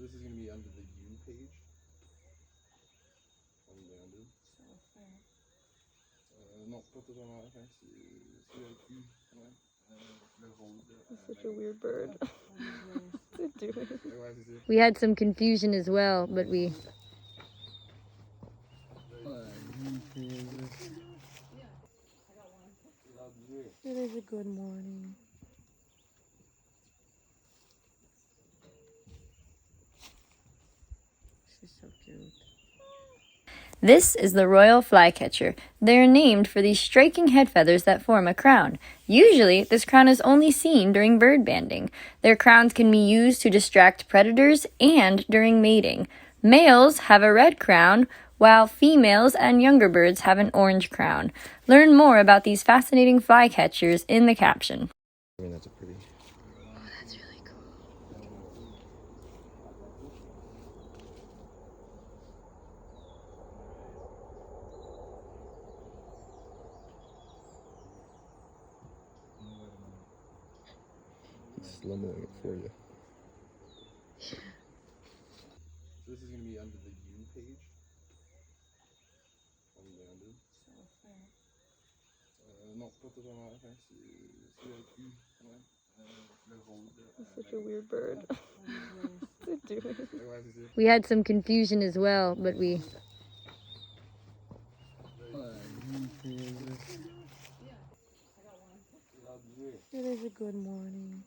So this is going to be under the U page. Unbounded. Non, pas totalement. Enfin, c'est avec U. Ouais. Le rose. It's such a weird bird. What's it doing? Ouais, c'est ça. We had some confusion as well, but we... It is a good morning. She's so cute. This is the royal flycatcher. They are named for these striking head feathers that form a crown. Usually, this crown is only seen during bird banding. Their crowns can be used to distract predators and during mating. Males have a red crown, while females and younger birds have an orange crown. Learn more about these fascinating flycatchers in the caption. I mean, that's a pretty... Oh, that's really cool. Slow-moing it for you. So this is going to be under the U page. Unbounded. Non, pas totalement. Enfin, c'est avec U. Ouais. Le rose. It's such a weird bird. What's it doing? Ouais, c'est ça. We had some confusion as well, but we... It is a good morning.